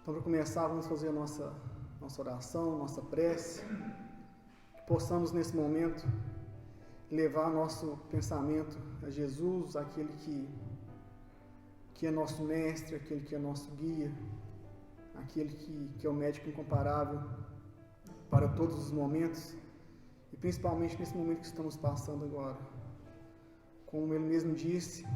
Então, para começar, vamos fazer a nossa oração, nossa prece, que possamos nesse momento levar nosso pensamento a Jesus, aquele que é nosso mestre, aquele que é nosso guia, aquele que é o médico incomparável para todos os momentos e principalmente nesse momento que estamos passando agora. Como ele mesmo disse,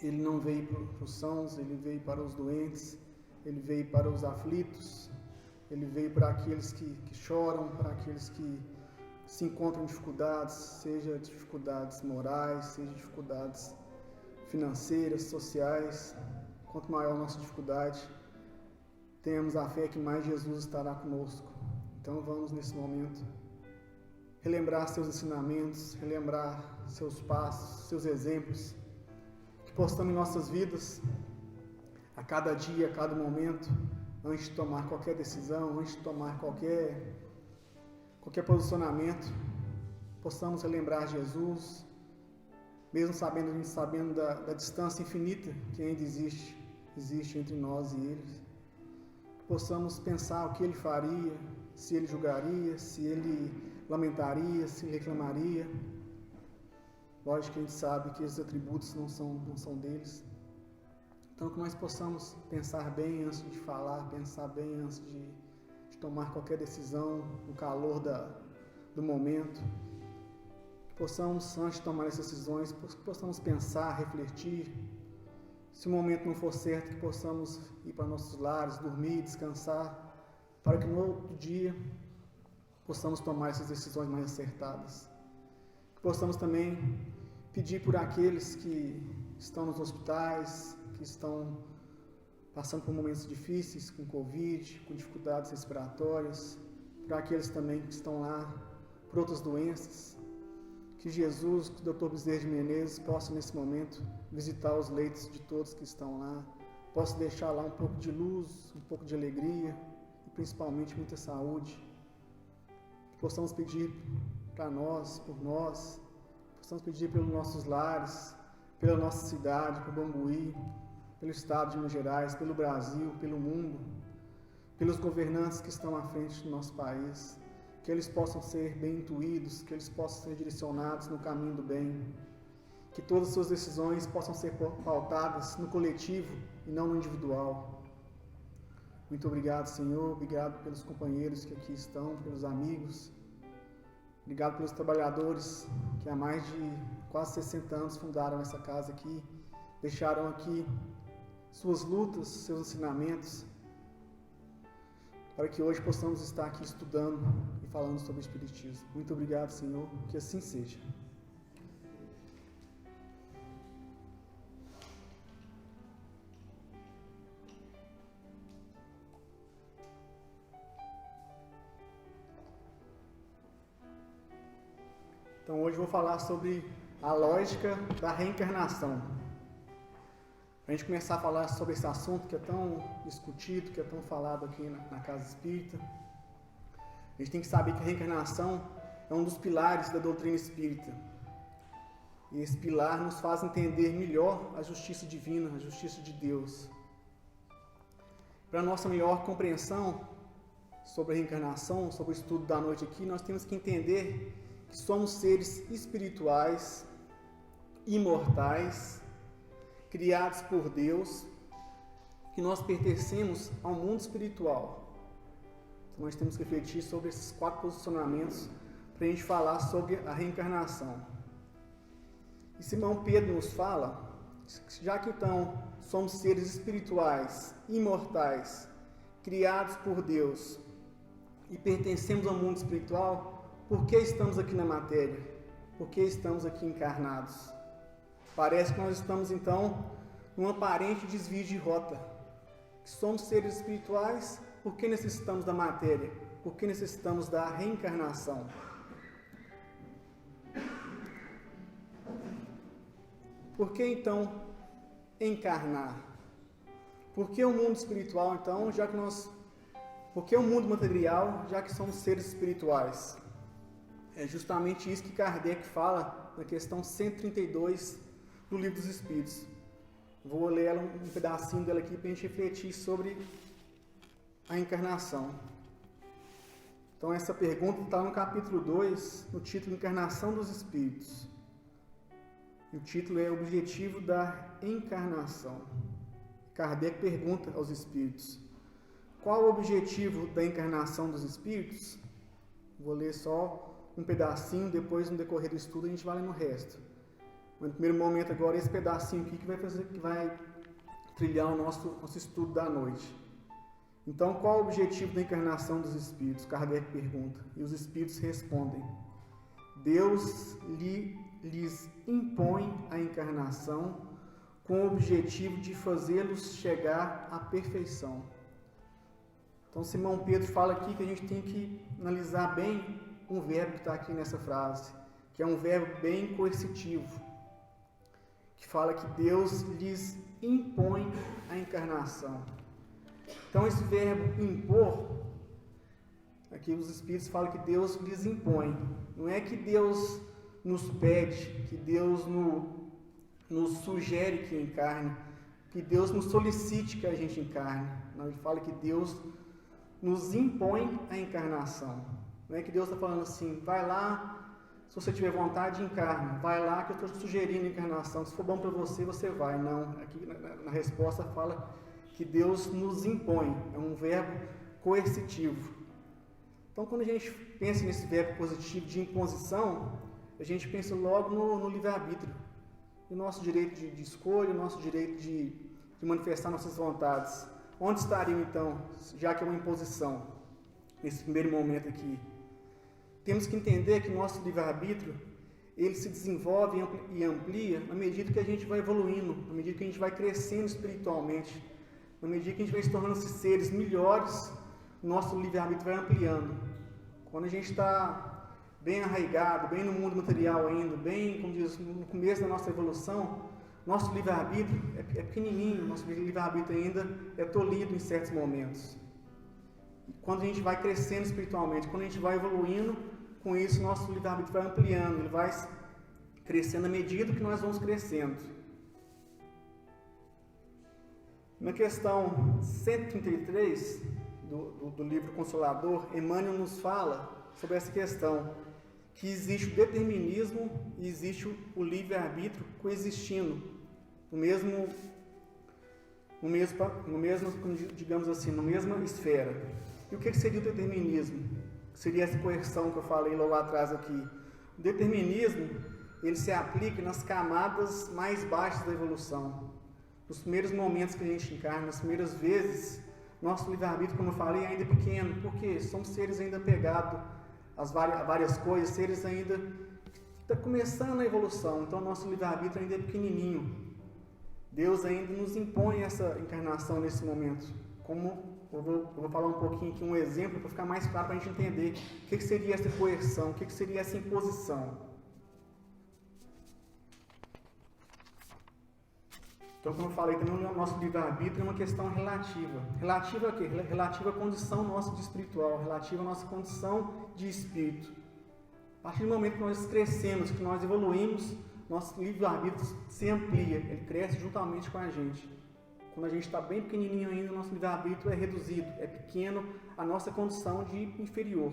ele não veio para os sãos, ele veio para os doentes, ele veio para os aflitos, ele veio para aqueles que choram, para aqueles que se encontram em dificuldades, seja dificuldades morais, seja dificuldades financeiras, sociais. Quanto maior a nossa dificuldade, tenhamos a fé que mais Jesus estará conosco. Então vamos nesse momento relembrar seus ensinamentos, relembrar seus passos, seus exemplos, que possamos em nossas vidas, a cada dia, a cada momento, antes de tomar qualquer decisão, antes de tomar qualquer posicionamento, possamos relembrar Jesus, mesmo sabendo da distância infinita que ainda existe entre nós e Ele. Possamos pensar o que Ele faria, se Ele julgaria, se Ele lamentaria, se Ele reclamaria. Lógico que a gente sabe que esses atributos não são deles. Então que nós possamos pensar bem antes de falar, pensar bem antes de tomar qualquer decisão, no calor do momento. Que possamos, antes de tomar essas decisões, possamos pensar, refletir. Se o momento não for certo, que possamos ir para nossos lares, dormir, descansar, para que no outro dia possamos tomar essas decisões mais acertadas. Que possamos também pedir por aqueles que estão nos hospitais, que estão passando por momentos difíceis, com Covid, com dificuldades respiratórias, para aqueles também que estão lá por outras doenças. Que Jesus, que o Dr. Bezerra de Menezes possa nesse momento visitar os leitos de todos que estão lá, possa deixar lá um pouco de luz, um pouco de alegria e principalmente muita saúde. Que possamos pedir para nós, por nós, possamos pedir pelos nossos lares, pela nossa cidade, por Bambuí, pelo estado de Minas Gerais, pelo Brasil, pelo mundo, pelos governantes que estão à frente do nosso país, que eles possam ser bem intuídos, que eles possam ser direcionados no caminho do bem, que todas as suas decisões possam ser pautadas no coletivo e não no individual. Muito obrigado, Senhor, obrigado pelos companheiros que aqui estão, pelos amigos, obrigado pelos trabalhadores que há mais de quase 60 anos fundaram essa casa aqui, deixaram aqui suas lutas, seus ensinamentos, para que hoje possamos estar aqui estudando e falando sobre o Espiritismo. Muito obrigado, Senhor, que assim seja. Então hoje eu vou falar sobre a lógica da reencarnação. Para a gente começar a falar sobre esse assunto que é tão discutido, que é tão falado aqui na Casa Espírita, a gente tem que saber que a reencarnação é um dos pilares da doutrina espírita. E esse pilar nos faz entender melhor a justiça divina, a justiça de Deus. Para a nossa melhor compreensão sobre a reencarnação, sobre o estudo da noite aqui, nós temos que entender que somos seres espirituais, imortais, criados por Deus, que nós pertencemos ao mundo espiritual. Então nós temos que refletir sobre esses 4 posicionamentos para a gente falar sobre a reencarnação. E Simão Pedro nos fala, já que então somos seres espirituais, imortais, criados por Deus e pertencemos ao mundo espiritual, por que estamos aqui na matéria? Por que estamos aqui encarnados? Parece que nós estamos, então, num aparente desvio de rota. Somos seres espirituais, por que necessitamos da matéria? Por que necessitamos da reencarnação? Por que, então, encarnar? Por que o mundo espiritual, então, por que o mundo material, já que somos seres espirituais? É justamente isso que Kardec fala na questão 132 do Livro dos Espíritos. Vou ler um pedacinho dela aqui para a gente refletir sobre a encarnação? Então essa pergunta está no capítulo 2, no título Encarnação dos Espíritos. E o título é Objetivo da Encarnação. Kardec pergunta aos espíritos: qual o objetivo da encarnação dos espíritos? Vou ler só um pedacinho, depois no decorrer do estudo a gente vai ler no resto. Mas no primeiro momento agora esse pedacinho aqui que vai trilhar o nosso estudo da noite. Então, qual o objetivo da encarnação dos espíritos? Kardec pergunta. E os espíritos respondem: Deus lhes impõe a encarnação com o objetivo de fazê-los chegar à perfeição. Então, Simão Pedro fala aqui que a gente tem que analisar bem um verbo que está aqui nessa frase, que é um verbo bem coercitivo, que fala que Deus lhes impõe a encarnação. Então, esse verbo impor, aqui os Espíritos falam que Deus lhes impõe. Não é que Deus nos pede, que Deus nos sugere que encarne, que Deus nos solicite que a gente encarne. Não, ele fala que Deus nos impõe a encarnação. Não é que Deus está falando assim, vai lá, se você tiver vontade, encarna. Vai lá que eu estou te sugerindo a encarnação. Se for bom para você, você vai. Não, aqui na resposta fala que Deus nos impõe. É um verbo coercitivo. Então, quando a gente pensa nesse verbo positivo de imposição, a gente pensa logo no livre-arbítrio. O nosso direito de escolha, o nosso direito de manifestar nossas vontades. Onde estariam, então, já que é uma imposição, nesse primeiro momento aqui? Temos que entender que o nosso livre-arbítrio, ele se desenvolve e amplia na medida que a gente vai evoluindo, na medida que a gente vai crescendo espiritualmente, na medida que a gente vai se tornando seres melhores, o nosso livre-arbítrio vai ampliando. Quando a gente está bem arraigado, bem no mundo material ainda, bem, como diz, no começo da nossa evolução, nosso livre-arbítrio é pequenininho, nosso livre-arbítrio ainda é tolhido em certos momentos. E quando a gente vai crescendo espiritualmente, quando a gente vai evoluindo, com isso nosso livre-arbítrio vai ampliando, ele vai crescendo à medida que nós vamos crescendo. Na questão 133 do livro Consolador, Emmanuel nos fala sobre essa questão, que existe o determinismo e existe o livre-arbítrio coexistindo no mesmo, digamos assim, na mesma esfera. E o que seria o determinismo? Seria essa coerção que eu falei lá atrás aqui. O determinismo, ele se aplica nas camadas mais baixas da evolução. Nos primeiros momentos que a gente encarna, nas primeiras vezes, nosso livre-arbítrio, como eu falei, ainda é pequeno, porque somos seres ainda apegados a várias coisas, seres ainda está começando a evolução, então nosso livre-arbítrio ainda é pequenininho. Deus ainda nos impõe essa encarnação nesse momento. Como eu vou falar um pouquinho aqui, um exemplo, para ficar mais claro para a gente entender o que seria essa coerção, o que seria essa imposição. Então, como eu falei, também o nosso livre-arbítrio é uma questão relativa. Relativa a quê? Relativa à condição nossa de espiritual, relativa à nossa condição de espírito. A partir do momento que nós crescemos, que nós evoluímos, nosso livre-arbítrio se amplia, ele cresce juntamente com a gente. Quando a gente está bem pequenininho ainda, nosso livre-arbítrio é reduzido, é pequeno a nossa condição de inferior.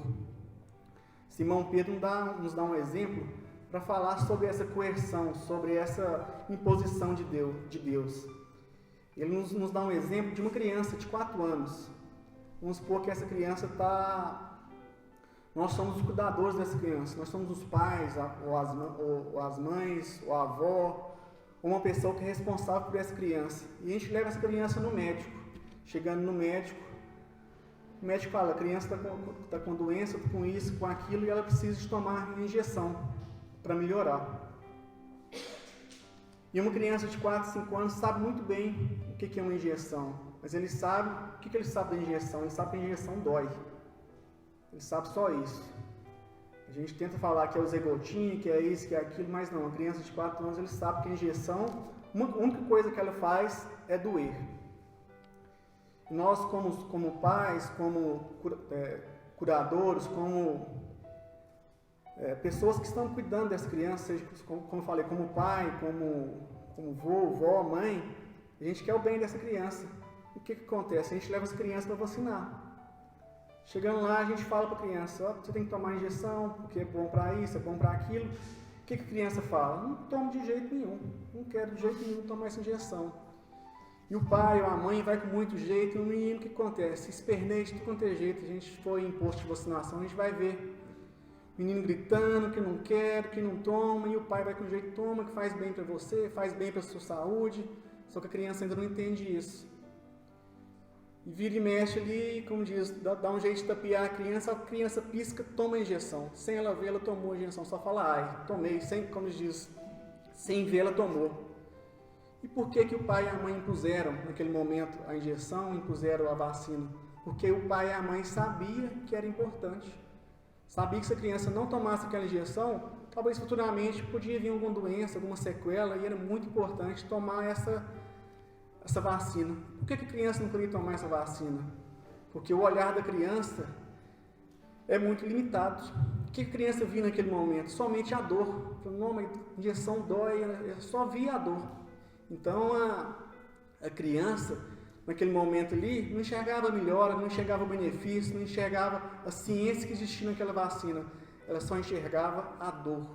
Simão Pedro nos dá um exemplo para falar sobre essa coerção, sobre essa imposição de Deus. Ele nos dá um exemplo de uma criança de 4 anos. Vamos supor que essa criança nós somos os cuidadores dessa criança, nós somos os pais, ou as mães, ou a avó, ou uma pessoa que é responsável por essa criança. E a gente leva essa criança no médico. Chegando no médico, o médico fala, a criança está com doença, com isso, com aquilo, e ela precisa de tomar injeção para melhorar. E uma criança de 4, 5 anos sabe muito bem o que é uma injeção, mas ele sabe, o que ele sabe da injeção? Ele sabe que a injeção dói. Ele sabe só isso. A gente tenta falar que é o zegotinho, que é isso, que é aquilo, mas não. A criança de 4 anos, ele sabe que a injeção, a única coisa que ela faz é doer. E nós, como pais, como curadores, como pessoas que estão cuidando dessa criança, seja, como eu falei, como pai, como vô, vó, mãe, a gente quer o bem dessa criança. E o que acontece? A gente leva essa criança para vacinar. Chegando lá, a gente fala para a criança, ó, você tem que tomar injeção, porque é bom para isso, é bom para aquilo. O que a criança fala? Não tomo de jeito nenhum, não quero de jeito nenhum tomar essa injeção. E o pai ou a mãe vai com muito jeito, e o menino, o que acontece? Esperneia de tudo quanto é jeito. A gente foi em posto de vacinação, a gente vai ver o menino gritando que não quer, que não toma, e o pai vai com jeito, toma, que faz bem para você, faz bem para a sua saúde, só que a criança ainda não entende isso. E vira e mexe ali, como diz, dá um jeito de tapear a criança pisca, toma a injeção. Sem ela ver, ela tomou a injeção, só fala, ai, tomei, sem, como diz, sem ver, ela tomou. E por que o pai e a mãe impuseram, naquele momento, a injeção, impuseram a vacina? Porque o pai e a mãe sabiam que era importante. Sabia que se a criança não tomasse aquela injeção, talvez futuramente podia vir alguma doença, alguma sequela, e era muito importante tomar essa vacina. Por que a criança não queria tomar essa vacina? Porque o olhar da criança é muito limitado. O que a criança via naquele momento? Somente a dor. Não, mas a injeção dói, ela só via a dor. Então a criança, naquele momento ali, não enxergava a melhora, não enxergava o benefício, não enxergava a ciência que existia naquela vacina. Ela só enxergava a dor.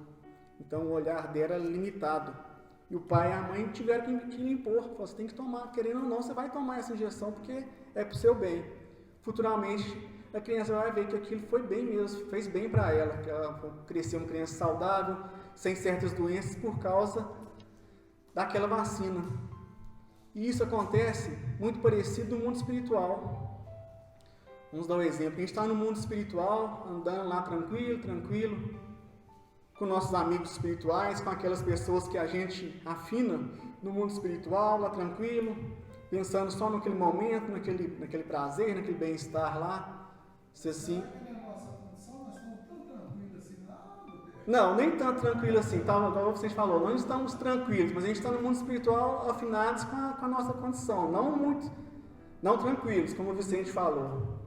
Então o olhar dela era limitado. E o pai e a mãe tiveram que impor. Falaram, você tem que tomar, querendo ou não, você vai tomar essa injeção porque é para o seu bem. Futuramente, a criança vai ver que aquilo foi bem mesmo, fez bem para ela, que ela cresceu uma criança saudável, sem certas doenças, por causa daquela vacina. E isso acontece muito parecido no mundo espiritual. Vamos dar um exemplo. A gente está no mundo espiritual, andando lá tranquilo, com nossos amigos espirituais, com aquelas pessoas que a gente afina no mundo espiritual, lá tranquilo, pensando só naquele momento, naquele prazer, naquele bem-estar lá. Se assim... Não, nem tanto tranquilo assim, como você falou, não estamos tranquilos, mas a gente está no mundo espiritual afinados com a nossa condição, não tranquilos, como o Vicente falou.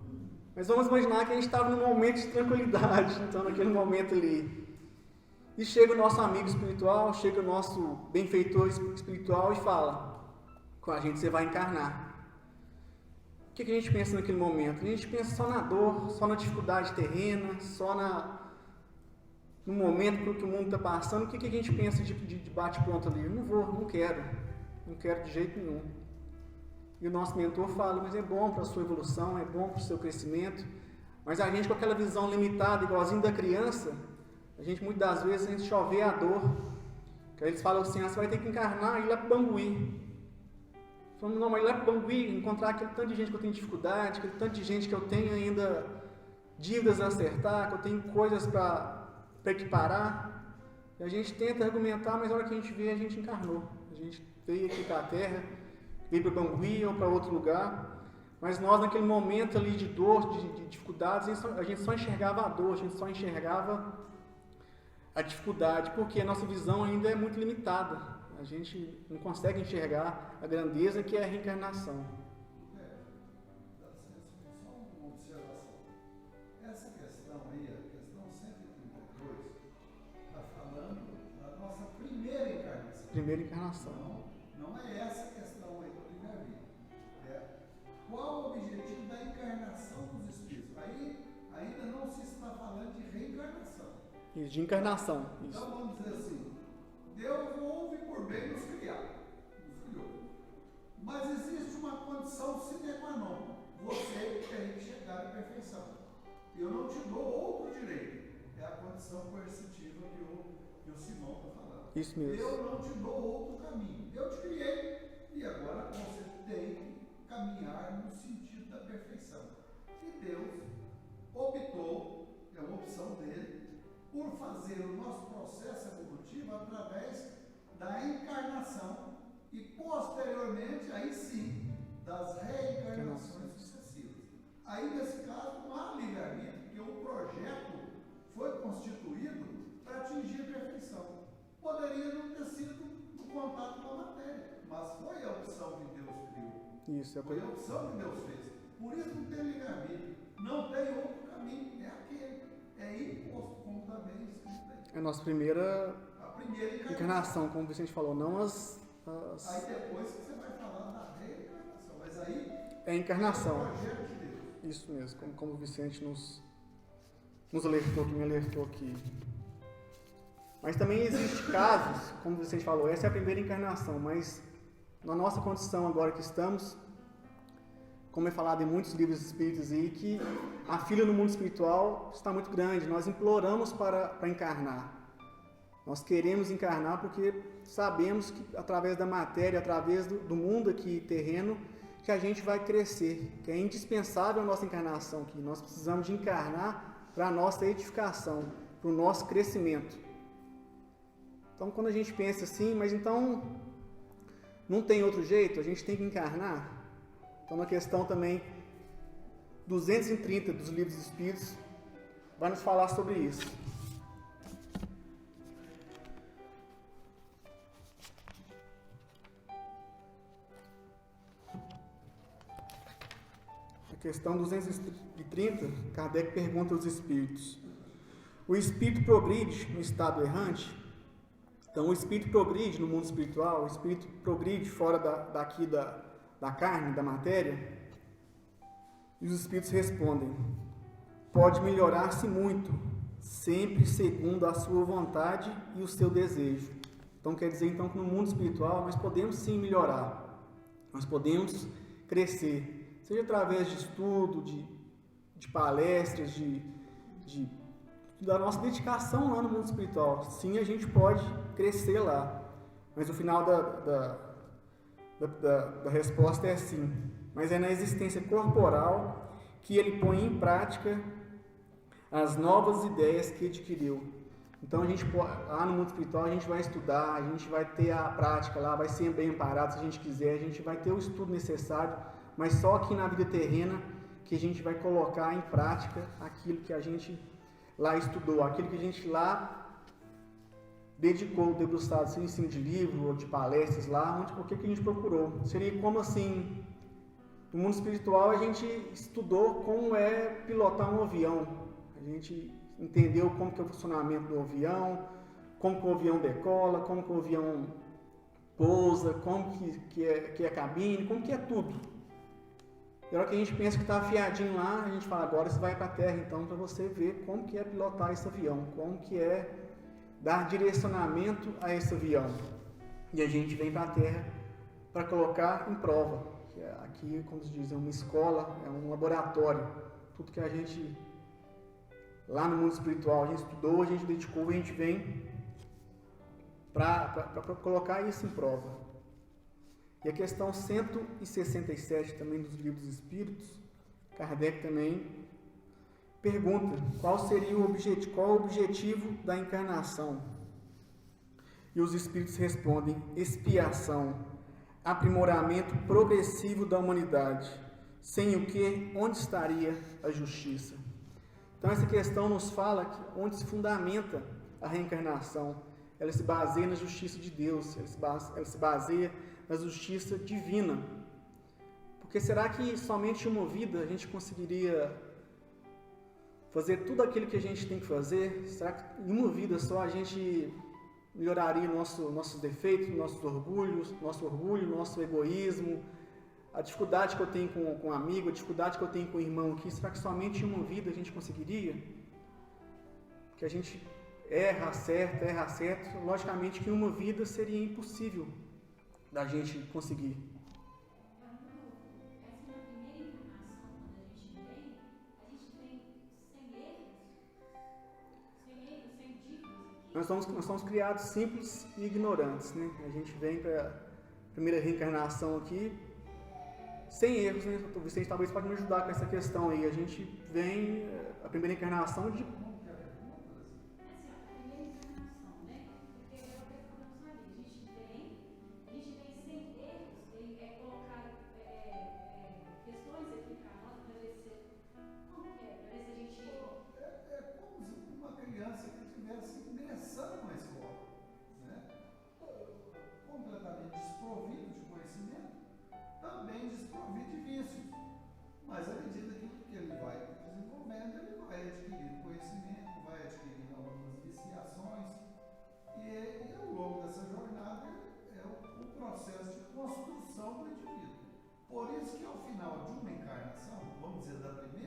Mas vamos imaginar que a gente estava num momento de tranquilidade, então naquele momento ali. E chega o nosso amigo espiritual, chega o nosso benfeitor espiritual e fala com a gente, você vai encarnar. O que a gente pensa naquele momento? A gente pensa só na dor, só na dificuldade terrena, só no momento que o mundo está passando. O que a gente pensa de bate-pronto ali? Eu não quero de jeito nenhum. E o nosso mentor fala, mas é bom para a sua evolução, é bom para o seu crescimento. Mas a gente com aquela visão limitada, igualzinho da criança, a gente muitas das vezes a gente só vê a dor. Que aí eles falam assim, você vai ter que encarnar e ir lá para o Bangui. Falando, não, mas ir lá para o Bangui, encontrar aquele tanto de gente que eu tenho dificuldade, aquele tanto de gente que eu tenho ainda dívidas a acertar, que eu tenho coisas para equiparar. E a gente tenta argumentar, mas na hora que a gente vê, a gente encarnou. A gente veio aqui para a Terra, veio para o Bangui ou para outro lugar. Mas nós, naquele momento ali de dor, de dificuldades, a gente só enxergava a dor, a gente só enxergava a dificuldade, porque a nossa visão ainda é muito limitada. A gente não consegue enxergar a grandeza que é a reencarnação. Só uma observação. Essa questão aí, a questão 132, está falando da nossa primeira encarnação. Primeira encarnação. Não é essa questão aí do livre-arbítrio. Qual o objetivo da encarnação dos espíritos? Aí ainda não se está falando de reencarnação. Isso, de encarnação. Isso. Então vamos dizer assim, Deus houve por bem nos criar, nos criou. Mas existe uma condição sine qua non. Você tem que chegar à perfeição. Eu não te dou outro direito. É a condição coercitiva que o Simão está falando. Isso mesmo. Eu não te dou outro caminho. Eu te criei e agora você tem que caminhar no sentido da perfeição. E Deus optou, é uma opção dele, por fazer o nosso processo evolutivo através da encarnação e posteriormente, aí sim, das reencarnações sucessivas. Aí nesse caso não há livre-arbítrio, porque o projeto foi constituído para atingir a perfeição. Poderia não ter sido o contato com a matéria, mas foi a opção que Deus criou. Isso, foi a opção que Deus fez. Por isso não tem livre-arbítrio, não tem outro caminho, é aquele. É imposto, como também escrito aí. É a nossa primeira encarnação, como o Vicente falou, não as... Aí depois você vai falar da reencarnação, mas aí... É a encarnação. É o projeto de Deus. Isso mesmo, como o Vicente nos alertou, que me alertou aqui. Mas também existem casos, como o Vicente falou, essa é a primeira encarnação, mas na nossa condição agora que estamos, como é falado em muitos livros espíritas aí, que a fila no mundo espiritual está muito grande, nós imploramos para encarnar. Nós queremos encarnar porque sabemos que através da matéria, através do mundo aqui terreno, que a gente vai crescer, que é indispensável a nossa encarnação aqui. Nós precisamos de encarnar para a nossa edificação, para o nosso crescimento. Então, quando a gente pensa assim, mas então não tem outro jeito, a gente tem que encarnar. Então, na questão também 230 dos livros espíritos, vai nos falar sobre isso. Na questão 230, Kardec pergunta aos espíritos: o espírito progride no estado errante? Então, o espírito progride no mundo espiritual, o espírito progride fora daqui da carne, da matéria? E os espíritos respondem: pode melhorar-se muito, sempre segundo a sua vontade e o seu desejo. Então, quer dizer então que no mundo espiritual nós podemos sim melhorar, nós podemos crescer, seja através de estudo, de palestras, da nossa dedicação lá no mundo espiritual. Sim, a gente pode crescer lá, mas o final da resposta é sim. Mas é na existência corporal que ele põe em prática as novas ideias que adquiriu. Então, lá no mundo espiritual, a gente vai estudar, a gente vai ter a prática lá, vai ser bem amparado se a gente quiser, a gente vai ter o estudo necessário, mas só aqui na vida terrena que a gente vai colocar em prática aquilo que a gente lá estudou, aquilo que a gente lá dedicou, debruçado, seja ensino de livro ou de palestras lá, o que a gente procurou. Seria como assim, no mundo espiritual a gente estudou como é pilotar um avião, a gente entendeu como que é o funcionamento do avião, como que o avião decola, como que o avião pousa, como que é a cabine, como que é tudo. E a hora que a gente pensa que está afiadinho lá, a gente fala, agora você vai para a Terra, então, para você ver como que é pilotar esse avião, como que é dar direcionamento a esse avião. E a gente vem para a Terra para colocar em prova. Que aqui, como se diz, é uma escola, é um laboratório. Tudo que a gente, lá no mundo espiritual, a gente estudou, a gente dedicou, a gente vem para colocar isso em prova. E a questão 167 também dos livros espíritos, Kardec também pergunta qual seria o objetivo da encarnação. E os espíritos respondem: expiação, aprimoramento progressivo da humanidade, sem o que, onde estaria a justiça? Então essa questão nos fala que onde se fundamenta a reencarnação, ela se baseia na justiça de Deus, ela se baseia na justiça divina. Porque será que somente em uma vida a gente conseguiria fazer tudo aquilo que a gente tem que fazer? Será que em uma vida só a gente melhoraria nossos defeitos, nosso orgulho, nosso egoísmo, a dificuldade que eu tenho com um amigo, a dificuldade que eu tenho com o irmão aqui? Será que somente em uma vida a gente conseguiria? Que a gente erra certo, logicamente que em uma vida seria impossível da gente conseguir. Essa é a primeira encarnação, quando a gente vem sem erros, sem dívidas. Nós somos criados simples e ignorantes, né? A gente vem para a primeira reencarnação aqui sem erros, né? O Vicente talvez pode me ajudar com essa questão aí. A gente vem, a primeira encarnação de Por isso que ao final de uma encarnação, vamos dizer da primeira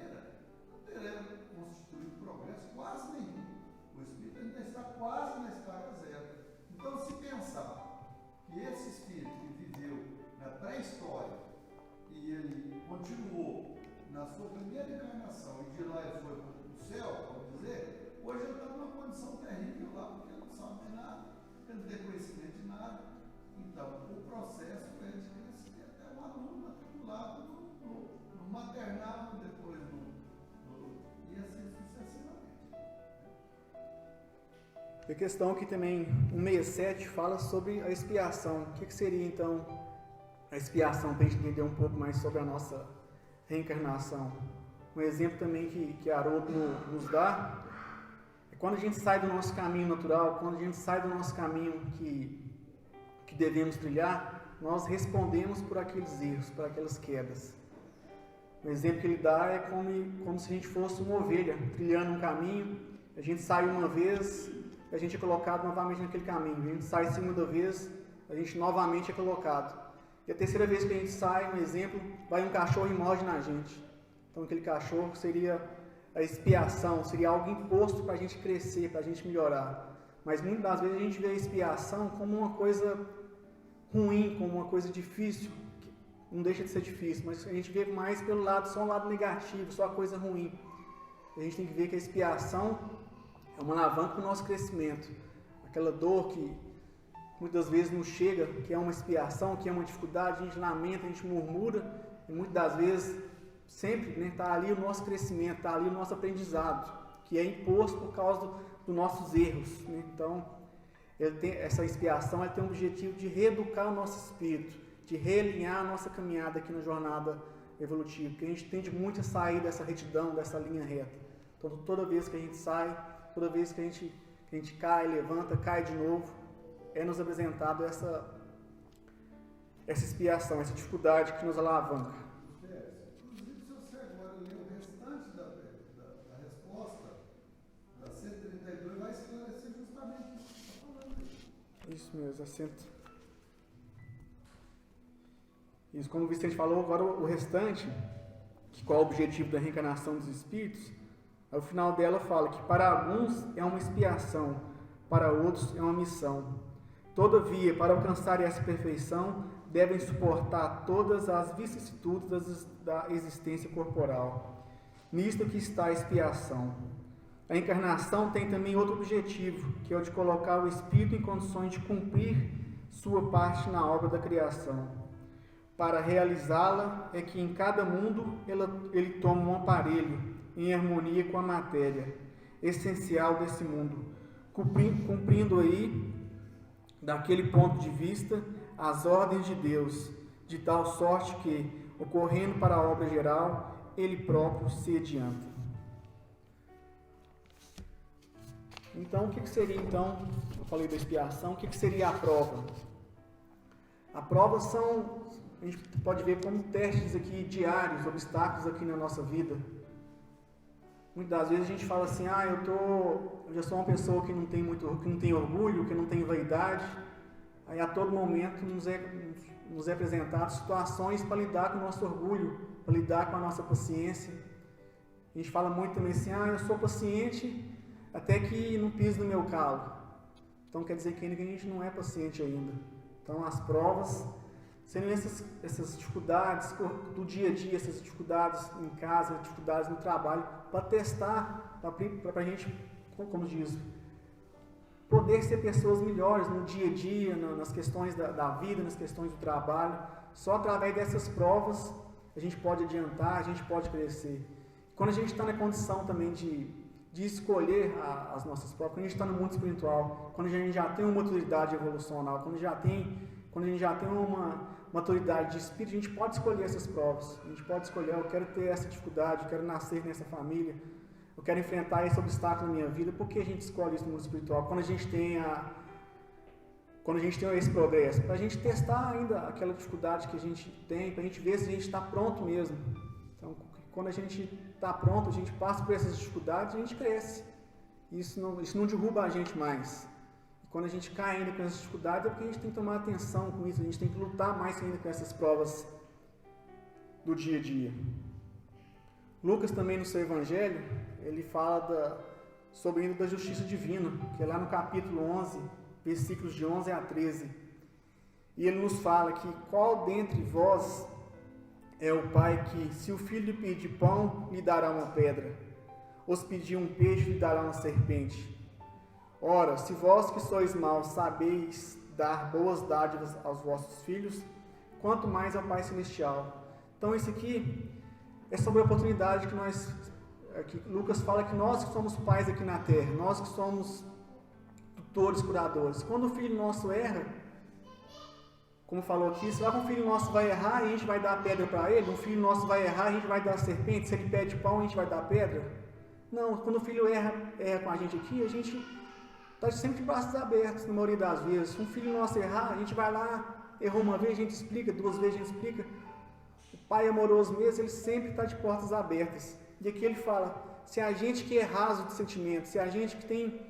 ele não tem conhecimento de nada. Então, o processo é de crescimento, é um aluno matriculado no maternal, depois e assim sucessivamente. E a questão que também 167 fala sobre a expiação. O que seria então a expiação, para a gente entender um pouco mais sobre a nossa reencarnação? Um exemplo também que Haroldo nos dá é quando a gente sai do nosso caminho natural, quando a gente sai do nosso caminho que devemos trilhar, nós respondemos por aqueles erros, por aquelas quedas. O exemplo que ele dá é como se a gente fosse uma ovelha trilhando um caminho, a gente sai uma vez, a gente é colocado novamente naquele caminho, a gente sai a segunda vez, a gente novamente é colocado. E a terceira vez que a gente sai, um exemplo, vai um cachorro e morde na gente. Então aquele cachorro seria a expiação, seria algo imposto para a gente crescer, para a gente melhorar. Mas muitas das vezes a gente vê a expiação como uma coisa ruim, como uma coisa difícil. Não deixa de ser difícil, mas a gente vê mais pelo lado, só um lado negativo, só a coisa ruim. A gente tem que ver que a expiação é uma alavanca para o nosso crescimento. Aquela dor que muitas vezes nos chega, que é uma expiação, que é uma dificuldade, a gente lamenta, a gente murmura, e muitas das vezes, sempre está ali o nosso crescimento, está ali o nosso aprendizado, que é imposto por causa dos nossos erros. Né? Então, essa expiação tem o objetivo de reeducar o nosso espírito, de realinhar a nossa caminhada aqui na jornada evolutiva, porque a gente tende muito a sair dessa retidão, dessa linha reta. Então, toda vez que a gente sai, toda vez que a gente cai, levanta, cai de novo, é nos apresentado essa expiação, essa dificuldade que nos alavanca. Inclusive, se você agora ler o restante da resposta, da 132, vai esclarecer justamente isso que você está falando aí. Isso mesmo, assento. Isso, como o Vicente falou, agora o restante, que qual é o objetivo da reencarnação dos espíritos, ao final dela fala que para alguns é uma expiação, para outros é uma missão. Todavia, para alcançar essa perfeição, devem suportar todas as vicissitudes da existência corporal. Nisto que está a expiação. A encarnação tem também outro objetivo, que é o de colocar o espírito em condições de cumprir sua parte na obra da criação. Para realizá-la é que em cada mundo ele toma um aparelho em harmonia com a matéria essencial desse mundo, cumprindo aí, daquele ponto de vista, as ordens de Deus, de tal sorte que, ocorrendo para a obra geral, ele próprio se adianta. Então, o que seria, então, eu falei da expiação, o que seria a prova? A prova a gente pode ver como testes aqui diários, obstáculos aqui na nossa vida. Muitas das vezes a gente fala assim, eu já sou uma pessoa que não tem orgulho, que não tem vaidade. Aí a todo momento nos é apresentado situações para lidar com o nosso orgulho, para lidar com a nossa paciência. A gente fala muito também assim, eu sou paciente até que não piso no meu calo. Então quer dizer que ainda que a gente não é paciente ainda. Então as provas seriam essas dificuldades do dia a dia, essas dificuldades em casa, dificuldades no trabalho, para testar, para a gente, como diz, poder ser pessoas melhores no dia a dia, nas questões da vida, nas questões do trabalho. Só através dessas provas a gente pode adiantar, a gente pode crescer. Quando a gente está na condição também de escolher as nossas provas, quando a gente está no mundo espiritual, quando a gente já tem uma maturidade evolucional, quando a gente já tem uma maturidade de espírito, a gente pode escolher essas provas. A gente pode escolher, eu quero ter essa dificuldade, eu quero nascer nessa família, eu quero enfrentar esse obstáculo na minha vida. Por que a gente escolhe isso no mundo espiritual? Quando a gente tem esse progresso, para a gente testar ainda aquela dificuldade que a gente tem, para a gente ver se a gente está pronto mesmo. Então, quando a gente está pronto, a gente passa por essas dificuldades, a gente cresce. Isso não derruba a gente mais. Quando a gente cai ainda com essas dificuldades, é porque a gente tem que tomar atenção com isso, a gente tem que lutar mais ainda com essas provas do dia a dia. Lucas também no seu evangelho, ele fala sobre ainda da justiça divina, que é lá no capítulo 11, versículos de 11 a 13. E ele nos fala que qual dentre vós é o pai que, se o filho lhe pedir pão, lhe dará uma pedra, ou se pedir um peixe, lhe dará uma serpente. Ora, se vós que sois maus sabeis dar boas dádivas aos vossos filhos, quanto mais ao Pai Celestial. Então isso aqui é sobre a oportunidade que Lucas fala que nós que somos pais aqui na terra, nós que somos tutores, curadores. Quando o filho nosso erra, como falou aqui, será que um filho nosso vai errar e a gente vai dar pedra para ele? Um filho nosso vai errar e a gente vai dar serpente? Se ele pede pão, a gente vai dar pedra? Não, quando o filho erra com a gente aqui, a gente está sempre de braços abertos, na maioria das vezes. Se um filho nosso errar, a gente vai lá, errou uma vez, a gente explica, 2 vezes a gente explica. O pai amoroso mesmo, ele sempre está de portas abertas. E aqui ele fala, se a gente que é raso de sentimento, se a gente que tem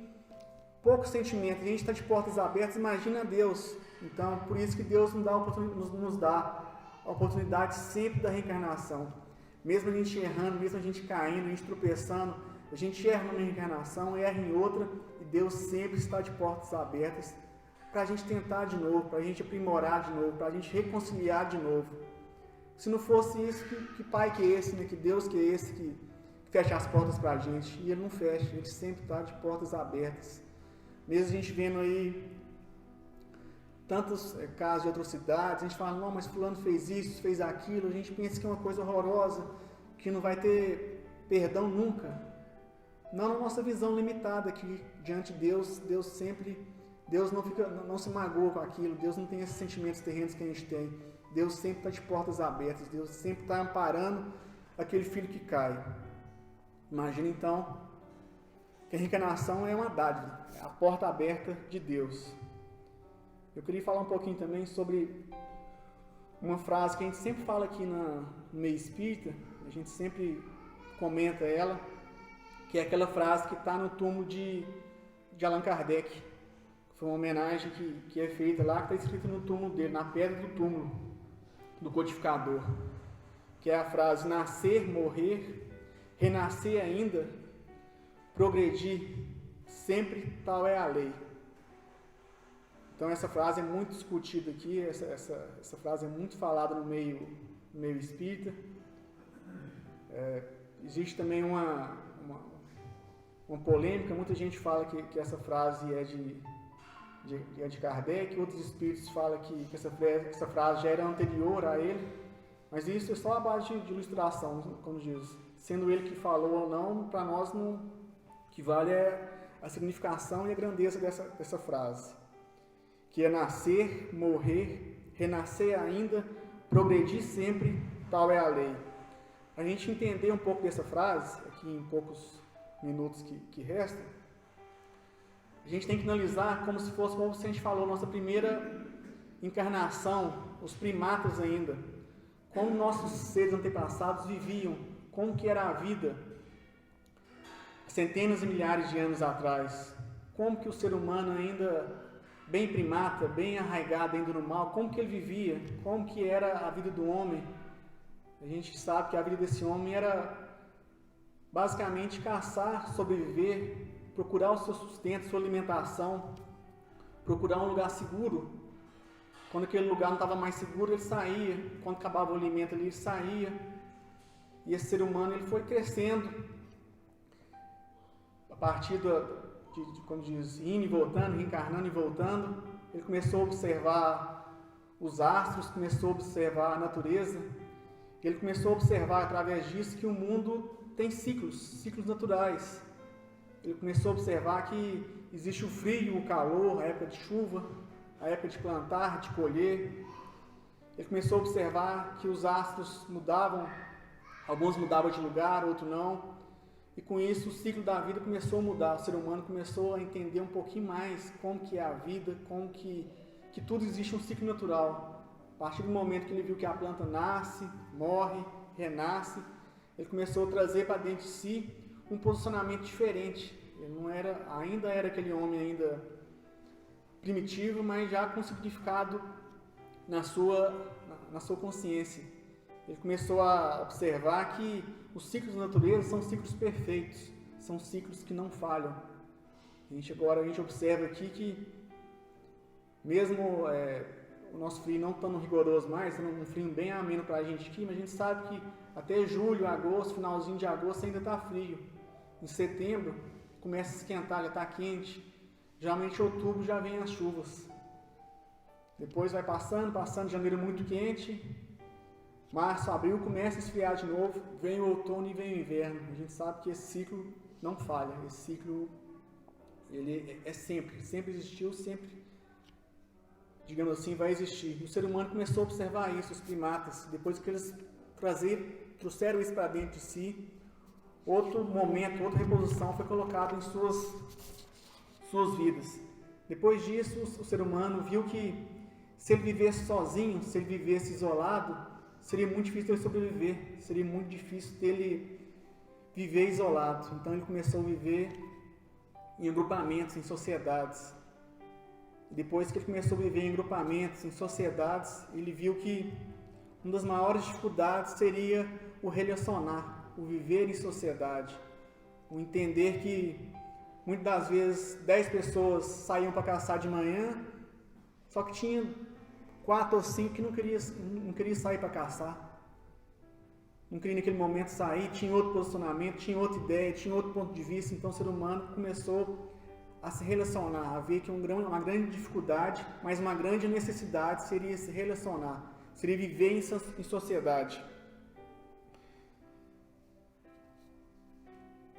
pouco sentimento, a gente está de portas abertas, imagina Deus. Então, por isso que Deus nos dá a oportunidade sempre da reencarnação. Mesmo a gente errando, mesmo a gente caindo, a gente tropeçando, a gente erra numa reencarnação, erra em outra, e Deus sempre está de portas abertas para a gente tentar de novo, para a gente aprimorar de novo, para a gente reconciliar de novo. Se não fosse isso, que pai que é esse, né? Que Deus que é esse que fecha as portas para a gente? E Ele não fecha, Ele sempre está de portas abertas. Mesmo a gente vendo aí tantos casos de atrocidades, a gente fala, não, mas fulano fez isso, fez aquilo, a gente pensa que é uma coisa horrorosa, que não vai ter perdão nunca. Não na nossa visão limitada, que diante de Deus, Deus não se magoa com aquilo, Deus não tem esses sentimentos terrenos que a gente tem. Deus sempre está de portas abertas, Deus sempre está amparando aquele filho que cai. Imagina então que a reencarnação é uma dádiva, é a porta aberta de Deus. Eu queria falar um pouquinho também sobre uma frase que a gente sempre fala aqui no meio espírita, a gente sempre comenta ela, que é aquela frase que está no túmulo de Allan Kardec. Foi uma homenagem que é feita lá, que está escrita no túmulo dele, na pedra do túmulo, do codificador, que é a frase, nascer, morrer, renascer ainda, progredir, sempre tal é a lei. Então essa frase é muito discutida aqui, essa frase é muito falada no meio espírita. Existe também uma polêmica, muita gente fala que essa frase é de Kardec, outros espíritos falam que essa frase já era anterior a ele, mas isso é só a base de ilustração, como diz. Sendo ele que falou ou não, para nós não, o que vale é a significação e a grandeza dessa frase, que é nascer, morrer, renascer ainda, progredir sempre, tal é a lei. A gente entender um pouco dessa frase, aqui em poucos minutos que restam, a gente tem que analisar como se fosse, como a gente falou, nossa primeira encarnação, os primatas ainda, como nossos seres antepassados viviam, como que era a vida centenas e milhares de anos atrás, como que o ser humano ainda bem primata, bem arraigado ainda no mal, como que ele vivia, como que era a vida do homem. A gente sabe que a vida desse homem era basicamente caçar, sobreviver, procurar o seu sustento, sua alimentação, procurar um lugar seguro. Quando aquele lugar não estava mais seguro, ele saía. Quando acabava o alimento ali, ele saía. E esse ser humano ele foi crescendo a partir como diz, indo e voltando, reencarnando e voltando. Ele começou a observar os astros, começou a observar a natureza. Ele começou a observar através disso que o mundo tem ciclos naturais. Ele começou a observar que existe o frio, o calor, a época de chuva, a época de plantar, de colher. Ele começou a observar que os astros mudavam, alguns mudavam de lugar, outros não. E com isso o ciclo da vida começou a mudar. O ser humano começou a entender um pouquinho mais como que é a vida, como que tudo existe um ciclo natural. A partir do momento que ele viu que a planta nasce, morre, renasce, ele começou a trazer para dentro de si um posicionamento diferente. Ele ainda era aquele homem ainda primitivo, mas já com significado na sua consciência. Ele começou a observar que os ciclos da natureza são ciclos perfeitos, são ciclos que não falham. Agora a gente observa aqui que mesmo o nosso frio não tão rigoroso mais, um frio bem ameno para a gente aqui, mas a gente sabe que até julho, agosto, finalzinho de agosto ainda está frio. Em setembro começa a esquentar, já está quente. geralmente em outubro já vem as chuvas. Depois vai passando, janeiro muito quente, março, abril começa a esfriar de novo, vem o outono e vem o inverno. A gente sabe que esse ciclo não falha, esse ciclo ele é sempre existiu, sempre, digamos assim, vai existir. E o ser humano começou a observar isso, os primatas, depois que eles trouxeram isso para dentro de si, outro momento, outra reposição foi colocada em suas vidas. Depois disso, o ser humano viu que se ele vivesse sozinho, se ele vivesse isolado, seria muito difícil ele sobreviver, seria muito difícil dele viver isolado. Então ele começou a viver em agrupamentos, em sociedades. Depois que ele começou a viver em agrupamentos, em sociedades, ele viu que uma das maiores dificuldades seria o relacionar, o viver em sociedade, o entender que muitas das vezes 10 pessoas saíam para caçar de manhã, só que tinha 4 ou 5 que não queria sair para caçar. Não queria naquele momento sair, tinha outro posicionamento, tinha outra ideia, tinha outro ponto de vista. Então o ser humano começou a se relacionar, a ver que uma grande dificuldade, mas uma grande necessidade seria se relacionar, seria viver em sociedade.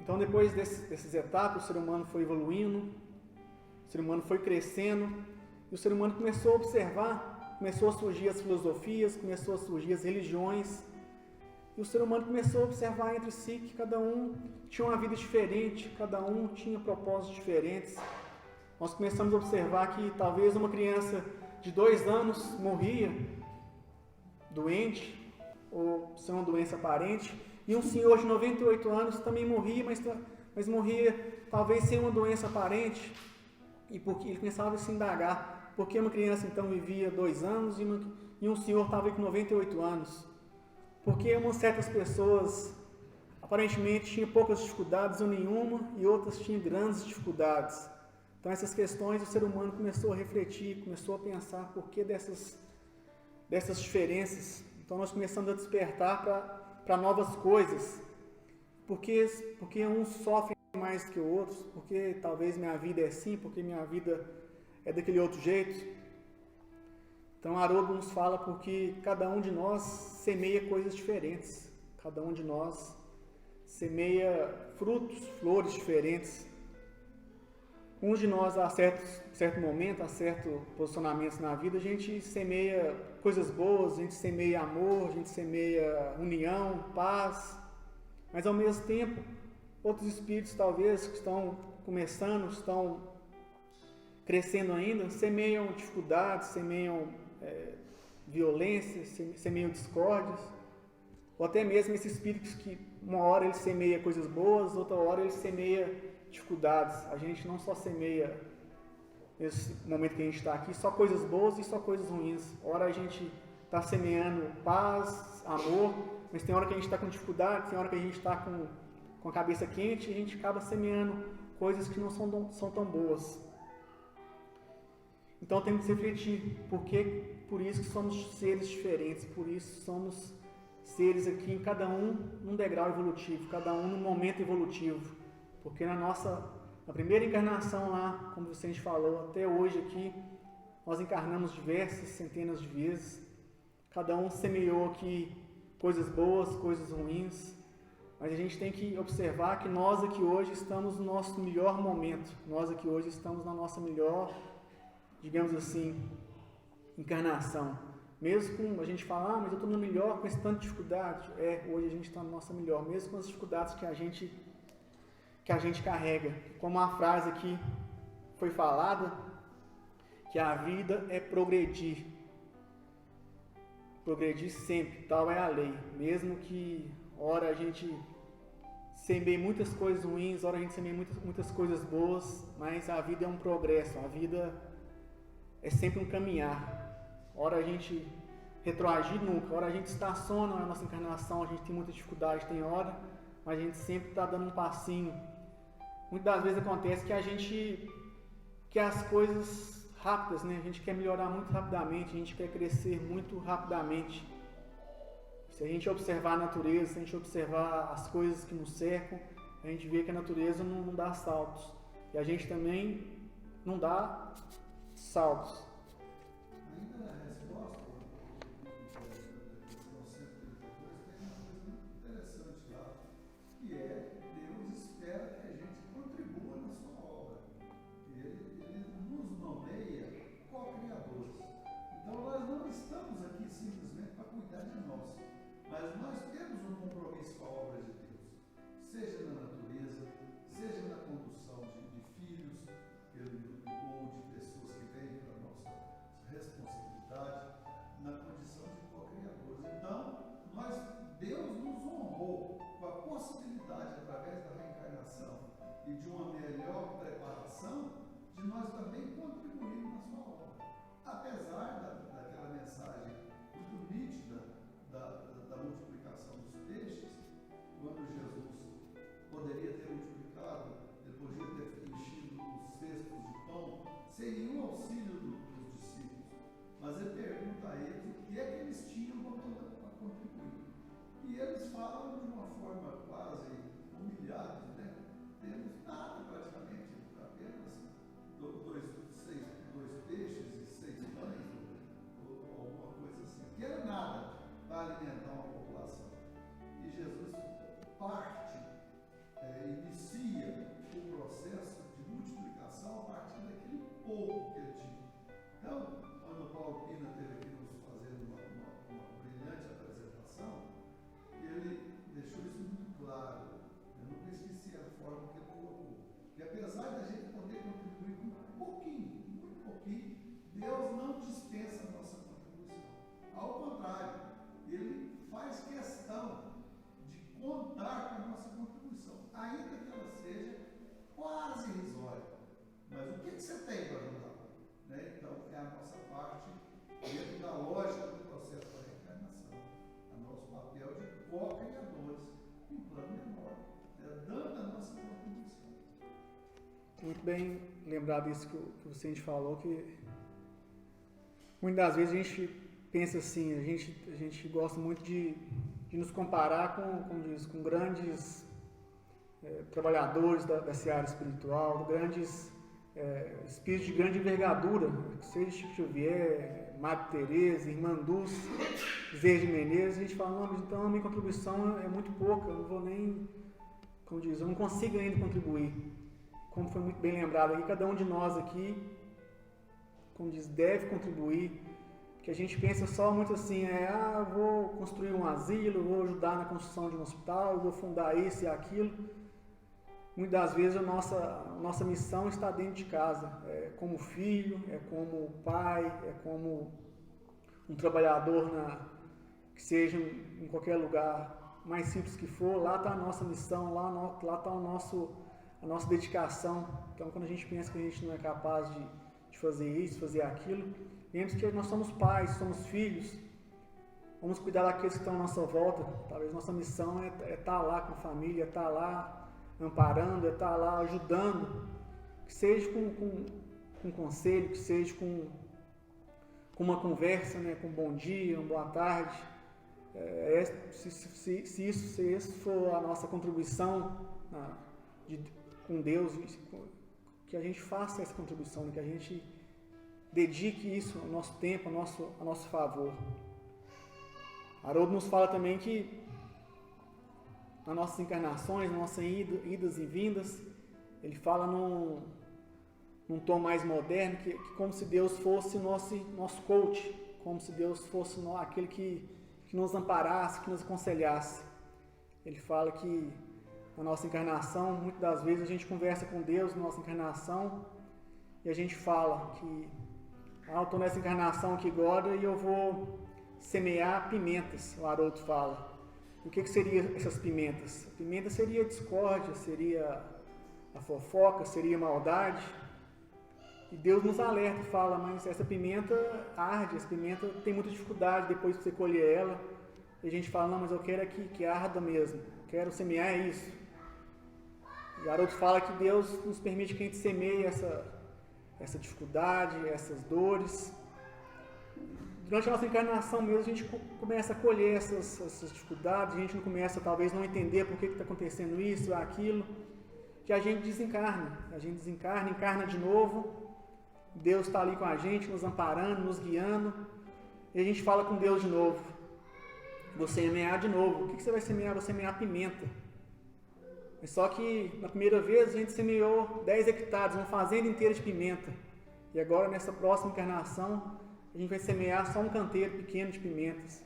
Então depois dessas etapas, o ser humano foi evoluindo, o ser humano foi crescendo, e o ser humano começou a observar, começou a surgir as filosofias, começou a surgir as religiões, e o ser humano começou a observar entre si que cada um tinha uma vida diferente, cada um tinha propósitos diferentes. Nós começamos a observar que talvez uma criança de 2 anos morria doente, ou sem uma doença aparente, e um senhor de 98 anos também morria, mas morria talvez sem uma doença aparente, e porque ele começava a se indagar, por que uma criança então vivia 2 anos e um senhor estava com 98 anos? Porque certas pessoas aparentemente tinham poucas dificuldades ou nenhuma, e outras tinham grandes dificuldades. Então essas questões o ser humano começou a refletir, começou a pensar por que dessas diferenças. Então nós começamos a despertar para novas coisas. Porque uns sofrem mais que outros, porque talvez minha vida é assim, porque minha vida é daquele outro jeito. Então Haroldo nos fala porque cada um de nós semeia coisas diferentes, cada um de nós semeia frutos, flores diferentes. Uns de nós, a certo momento, a certos posicionamentos na vida, a gente semeia coisas boas, a gente semeia amor, a gente semeia união, paz, mas ao mesmo tempo, outros espíritos talvez que estão começando, estão crescendo ainda, semeiam dificuldades, semeiam violência, semeiam discórdias, ou até mesmo esses espíritos que uma hora ele semeia coisas boas, outra hora ele semeia dificuldades. A gente não só semeia, nesse momento que a gente está aqui, só coisas boas e só coisas ruins. Ora a gente está semeando paz, amor, mas tem hora que a gente está com dificuldade, tem hora que a gente está com a cabeça quente e a gente acaba semeando coisas que não são tão boas. Então temos que refletir, por isso que somos seres diferentes, por isso somos seres aqui, cada um num degrau evolutivo, cada um num momento evolutivo. Porque na primeira encarnação lá, como o Vicente falou, até hoje aqui, nós encarnamos diversas centenas de vezes, cada um semeou aqui coisas boas, coisas ruins, mas a gente tem que observar que nós aqui hoje estamos no nosso melhor momento, nós aqui hoje estamos na nossa melhor, digamos assim, encarnação. Mesmo com a gente falar, mas eu estou no melhor com esse tanto de dificuldade. Hoje a gente está na nossa melhor, mesmo com as dificuldades que a gente carrega. Como a frase aqui foi falada, que a vida é progredir. Progredir sempre, tal é a lei. Mesmo que, ora a gente semeie muitas coisas ruins, ora a gente semeie muitas coisas boas, mas a vida é um progresso, a vida é sempre um caminhar. Ora a gente retroagir nunca, ora a gente estaciona na nossa encarnação, a gente tem muita dificuldade, tem hora, mas a gente sempre está dando um passinho. Muitas das vezes acontece que a gente quer as coisas rápidas, né? A gente quer melhorar muito rapidamente, a gente quer crescer muito rapidamente. Se a gente observar a natureza, se a gente observar as coisas que nos cercam, a gente vê que a natureza não dá saltos. E a gente também não dá saltos. Ainda na resposta da questão 132, tem uma coisa muito interessante lá, que é Deus espera que a gente contribua na sua obra. Ele nos nomeia co-criadores. Então nós não estamos aqui simplesmente para cuidar de nós, mas nós temos um compromisso com a obra de Deus, seja na natureza, seja na condução de filhos, ou de pessoas que vêm para a nossa responsabilidade, na condição de co-criadores. Então, Deus nos honrou com a possibilidade, através da reencarnação e de uma melhor preparação, de nós também contribuirmos na sua obra. Apesar daquela mensagem muito nítida da multiplicação dos peixes, quando Jesus poderia ter multiplicado, ele podia ter enchido os cestos de pão, sem nenhum auxílio dos discípulos. Mas ele pergunta a eles o que é que eles tinham para contribuir. E eles falam de uma forma quase humilhada, né? Temos nada praticamente, apenas dois peixes e 6 pães, ou alguma coisa assim, que era nada para alimentar uma população. E Jesus inicia o processo de multiplicação a partir daquele pouco que ele tinha. Então, quando Paulo Pina esteve aqui nos fazendo uma brilhante apresentação, ele deixou isso muito claro. Eu nunca esqueci a forma que ele colocou. Que apesar da gente poder contribuir com um pouquinho, muito pouquinho, Deus não dispensa a nossa contribuição. Ao contrário, ele faz questão de contar com a nossa contribuição, ainda que ela seja quase irrisória. Mas o que você tem para ajudar? Né? Então, é a nossa parte dentro da lógica do processo da reencarnação. É o nosso papel de co-criadores em plano menor, dando a nossa contribuição. Muito bem lembrado isso que o Vicente falou, que muitas das vezes a gente pensa assim, a gente gosta muito de nos comparar com grandes trabalhadores da seara espiritual, grandes espíritos de grande envergadura, seja Chico Xavier, Madre Teresa, Irmã Dulce, Zé de Menezes. A gente fala, não, mas então a minha contribuição é muito pouca, eu não vou nem, eu não consigo ainda contribuir. Como foi muito bem lembrado aqui, cada um de nós aqui, deve contribuir, que a gente pensa só muito assim, eu vou construir um asilo, vou ajudar na construção de um hospital, vou fundar isso e aquilo. Muitas das vezes a nossa missão está dentro de casa, como filho, como pai, como um trabalhador que seja em qualquer lugar, mais simples que for, lá está a nossa missão, lá está a nossa dedicação. Então, quando a gente pensa que a gente não é capaz de fazer isso, fazer aquilo, lembre-se que nós somos pais, somos filhos, vamos cuidar daqueles que estão à nossa volta. Talvez nossa missão é estar lá com a família, estar lá amparando, estar lá ajudando, que seja com conselho, que seja com uma conversa, né, com um bom dia, uma boa tarde. Se isso for a nossa contribuição com Deus, que a gente faça essa contribuição, né, que a gente dedique isso ao nosso tempo, a nosso favor. Haroldo nos fala também que nas nossas encarnações, nas nossas idas e vindas, ele fala num tom mais moderno, que como se Deus fosse nosso coach, como se Deus fosse aquele que nos amparasse, que nos aconselhasse. Ele fala que na nossa encarnação, muitas das vezes a gente conversa com Deus na nossa encarnação e a gente fala que eu estou nessa encarnação aqui agora e eu vou semear pimentas, o Haroldo fala. O que seriam essas pimentas? A pimenta seria a discórdia, seria a fofoca, seria a maldade. E Deus nos alerta e fala, mas essa pimenta arde, essa pimenta tem muita dificuldade depois de você colher ela. E a gente fala, não, mas eu quero que arda mesmo, quero semear isso. E Haroldo fala que Deus nos permite que a gente semeie essa dificuldade, essas dores. Durante a nossa encarnação mesmo, a gente começa a colher essas dificuldades, a gente não começa, talvez, não entender por que está acontecendo isso, aquilo, que a gente desencarna, encarna de novo, Deus está ali com a gente, nos amparando, nos guiando, e a gente fala com Deus de novo. Vou semear de novo. O que você vai semear? Vou semear pimenta. Só que na primeira vez a gente semeou 10 hectares, uma fazenda inteira de pimenta. E agora nessa próxima encarnação a gente vai semear só um canteiro pequeno de pimentas.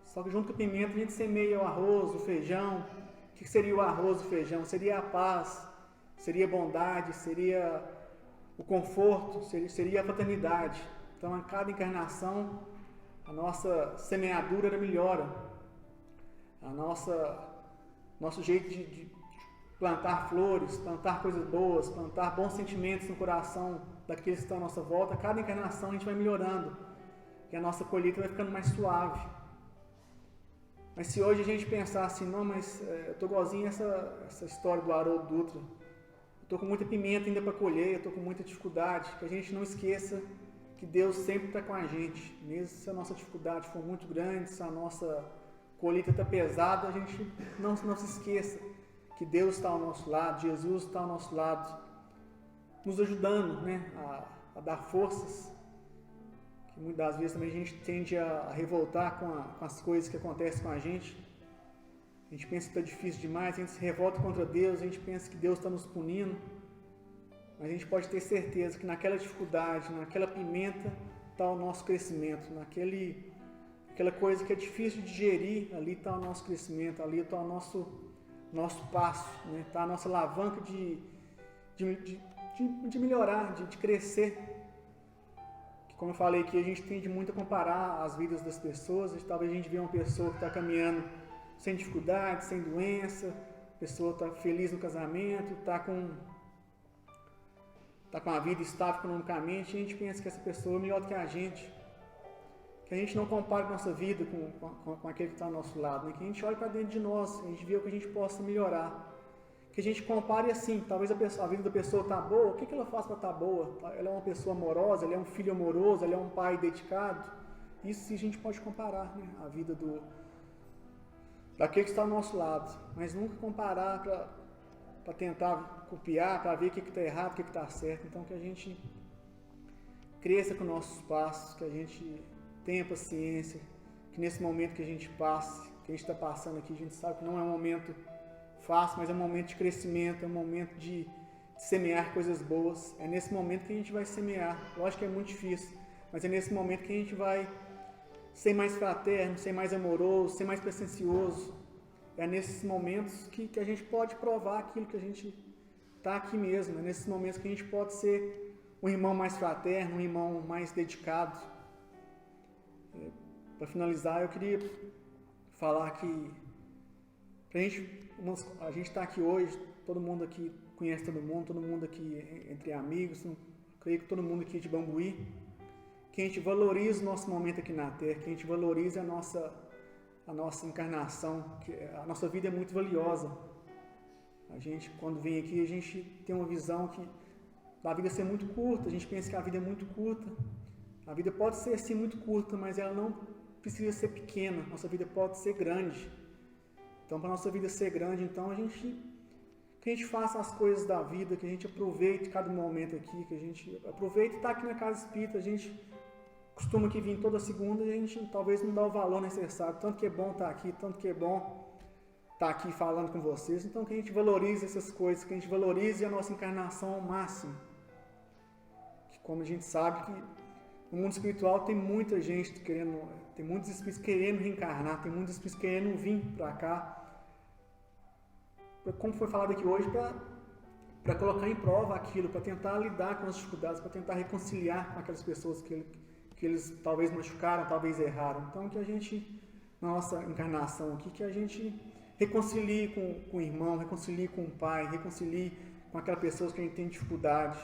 Só que junto com a pimenta a gente semeia o arroz, o feijão. O que seria o arroz e o feijão? Seria a paz, seria a bondade, seria o conforto, seria a fraternidade. Então a cada encarnação a nossa semeadura melhora. Nosso jeito de plantar flores, plantar coisas boas, plantar bons sentimentos no coração daqueles que estão à nossa volta, cada encarnação a gente vai melhorando e a nossa colheita vai ficando mais suave. Mas se hoje a gente pensar assim, não, mas eu estou igualzinho essa história do Haroldo Dutra, eu estou com muita pimenta ainda para colher, eu estou com muita dificuldade, que a gente não esqueça que Deus sempre está com a gente, mesmo se a nossa dificuldade for muito grande, se a nossa colheita está pesada, a gente não se esqueça que Deus está ao nosso lado, Jesus está ao nosso lado, nos ajudando, né, a dar forças, que muitas das vezes também a gente tende a revoltar com as coisas que acontecem com a gente pensa que está difícil demais, a gente se revolta contra Deus, a gente pensa que Deus está nos punindo, mas a gente pode ter certeza que naquela dificuldade, naquela pimenta, está o nosso crescimento, aquela coisa que é difícil de digerir, ali está o nosso crescimento, ali está o nosso passo, né? Está a nossa alavanca de melhorar, de crescer. Que, como eu falei aqui, a gente tende muito a comparar as vidas das pessoas, talvez a gente vê uma pessoa que está caminhando sem dificuldade, sem doença, a pessoa está feliz no casamento, está com a vida estável economicamente, e a gente pensa que essa pessoa é melhor do que a gente. Que a gente não compare nossa vida com aquele que está ao nosso lado, né? Que a gente olhe para dentro de nós, a gente vê o que a gente possa melhorar. Que a gente compare assim, talvez a vida da pessoa está boa, o que ela faz para estar boa? Ela é uma pessoa amorosa, ela é um filho amoroso, ela é um pai dedicado. Isso sim a gente pode comparar, né? A vida daquele que está ao nosso lado, mas nunca comparar para tentar copiar, para ver o que está errado, o que está certo. Então que a gente cresça com nossos passos, que a gente tenha paciência, que nesse momento que a gente passe, que a gente está passando aqui, a gente sabe que não é um momento fácil, mas é um momento de crescimento, é um momento de semear coisas boas. É nesse momento que a gente vai semear. Lógico que é muito difícil, mas é nesse momento que a gente vai ser mais fraterno, ser mais amoroso, ser mais presencioso. É nesses momentos que a gente pode provar aquilo que a gente está aqui mesmo. É nesses momentos que a gente pode ser um irmão mais fraterno, um irmão mais dedicado. Para finalizar, eu queria falar que a gente está aqui hoje, todo mundo aqui conhece todo mundo aqui entre amigos, creio que todo mundo aqui de Bambuí, que a gente valorize o nosso momento aqui na Terra, que a gente valorize a nossa encarnação, que a nossa vida é muito valiosa. A gente, quando vem aqui, a gente tem uma visão que a vida ser muito curta, a gente pensa que a vida é muito curta. A vida pode ser sim muito curta, mas ela não precisa ser pequena, nossa vida pode ser grande. Então, para a nossa vida ser grande, então que a gente faça as coisas da vida, que a gente aproveite cada momento aqui, que a gente aproveite estar aqui na Casa Espírita. A gente costuma aqui vir toda segunda e a gente talvez não dá o valor necessário, tanto que é bom estar aqui, tanto que é bom estar aqui falando com vocês. Então, que a gente valorize essas coisas, que a gente valorize a nossa encarnação ao máximo. Que, como a gente sabe que no mundo espiritual tem muita gente tem muitos espíritos querendo reencarnar, tem muitos espíritos querendo vir para cá, como foi falado aqui hoje, para colocar em prova aquilo, para tentar lidar com as dificuldades, para tentar reconciliar com aquelas pessoas que eles talvez machucaram, talvez erraram. Então que a gente, na nossa encarnação aqui, que a gente reconcilie com o irmão, reconcilie com o pai, reconcilie com aquela pessoa que a gente tem dificuldade.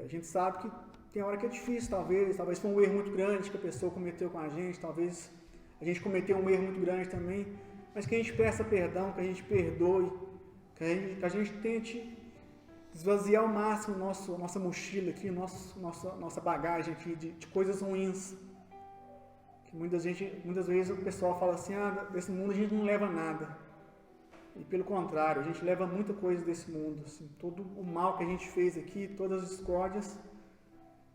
A gente sabe que tem hora que é difícil, talvez foi um erro muito grande que a pessoa cometeu com a gente, talvez a gente cometeu um erro muito grande também, mas que a gente peça perdão, que a gente perdoe, que a gente tente esvaziar ao máximo nossa mochila aqui, nossa bagagem aqui de coisas ruins. Que muitas vezes o pessoal fala assim, desse mundo a gente não leva nada. E pelo contrário, a gente leva muita coisa desse mundo. Assim, todo o mal que a gente fez aqui, todas as discórdias,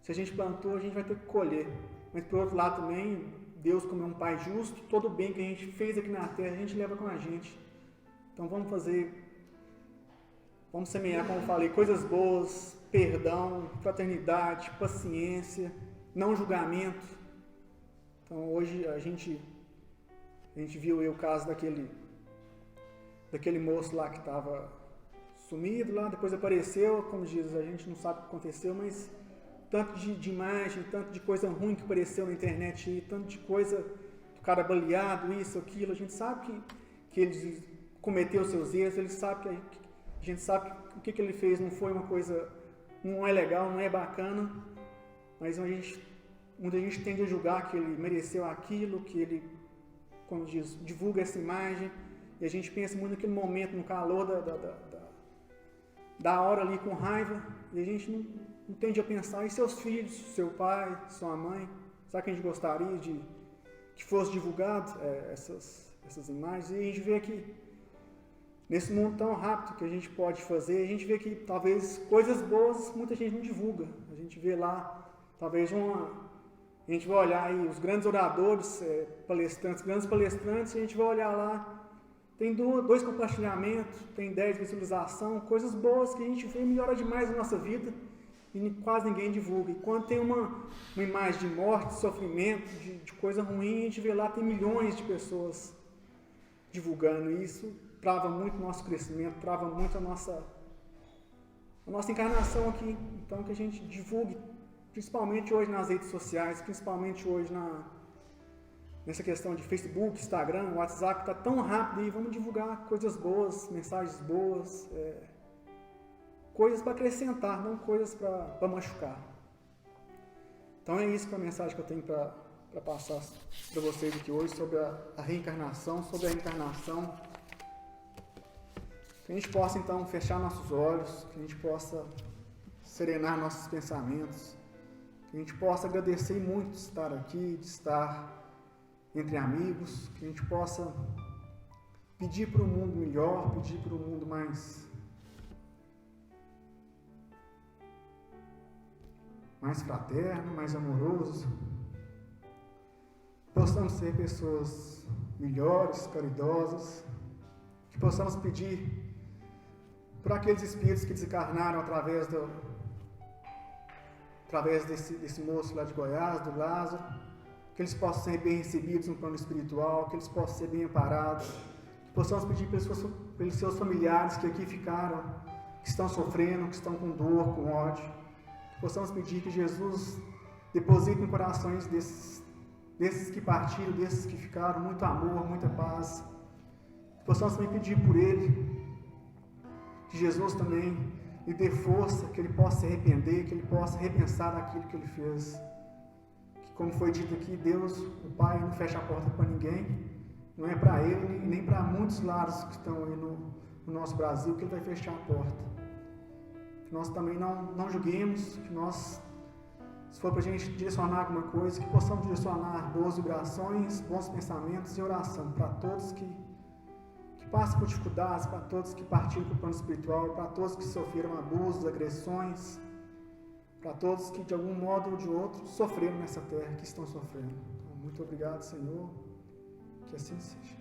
Se a gente plantou, a gente vai ter que colher. Mas por outro lado também, Deus, como é um Pai justo, todo o bem que a gente fez aqui na terra, a gente leva com a gente. Então vamos semear, como eu falei, coisas boas, perdão, fraternidade, paciência, não julgamento. Então hoje a gente viu aí o caso daquele moço lá que estava sumido lá, depois apareceu, como diz, a gente não sabe o que aconteceu, mas tanto de imagem, tanto de coisa ruim que apareceu na internet aí, tanto de coisa do cara baleado, isso, aquilo, a gente sabe que ele cometeu seus erros, a gente sabe que o que ele fez não foi uma coisa, não é legal, não é bacana, mas muita gente tende a julgar que ele mereceu aquilo, que ele, como diz, divulga essa imagem, e a gente pensa muito naquele momento, no calor da hora ali, com raiva, e a gente não tende a pensar em seus filhos, seu pai, sua mãe. Será que a gente gostaria que fosse divulgado essas imagens? E a gente vê que nesse mundo tão rápido que a gente pode fazer, a gente vê que talvez coisas boas muita gente não divulga. A gente vê lá, talvez a gente vai olhar aí os grandes oradores, grandes palestrantes, e a gente vai olhar lá, tem 2 compartilhamentos, tem 10 visualizações, coisas boas que a gente vê melhora demais na nossa vida e quase ninguém divulga. E quando tem uma imagem de morte, de sofrimento, de coisa ruim, a gente vê lá, tem milhões de pessoas divulgando isso. Trava muito o nosso crescimento, trava muito a nossa encarnação aqui. Então que a gente divulgue, principalmente hoje nas redes sociais, principalmente hoje nessa questão de Facebook, Instagram, WhatsApp, está tão rápido aí, vamos divulgar coisas boas, mensagens boas, coisas para acrescentar, não coisas para machucar. Então é isso que é a mensagem que eu tenho para passar para vocês aqui hoje sobre a reencarnação, que a gente possa então fechar nossos olhos, que a gente possa serenar nossos pensamentos, que a gente possa agradecer muito de estar aqui, de estar entre amigos, que a gente possa pedir para um mundo melhor, pedir para um mundo mais fraterno, mais amoroso. Possamos ser pessoas melhores, caridosas, que possamos pedir por aqueles espíritos que desencarnaram através desse moço lá de Goiás, do Lázaro, que eles possam ser bem recebidos no plano espiritual, que eles possam ser bem amparados, que possamos pedir pelos seus familiares que aqui ficaram, que estão sofrendo, que estão com dor, com ódio, que possamos pedir que Jesus deposite em corações desses que partiram, desses que ficaram, muito amor, muita paz, que possamos também pedir por ele, que Jesus também lhe dê força, que ele possa se arrepender, que ele possa repensar aquilo que ele fez. Como foi dito aqui, Deus, o Pai, não fecha a porta para ninguém, não é para ele nem para muitos lares que estão aí no nosso Brasil que ele vai fechar a porta. Que nós também não julguemos, que nós, se for para a gente direcionar alguma coisa, que possamos direcionar boas vibrações, bons pensamentos e oração para todos que passam por dificuldades, para todos que partiram para o plano espiritual, para todos que sofreram abusos, agressões, para todos que de algum modo ou de outro sofreram nessa terra, que estão sofrendo. Então, muito obrigado, Senhor, que assim seja.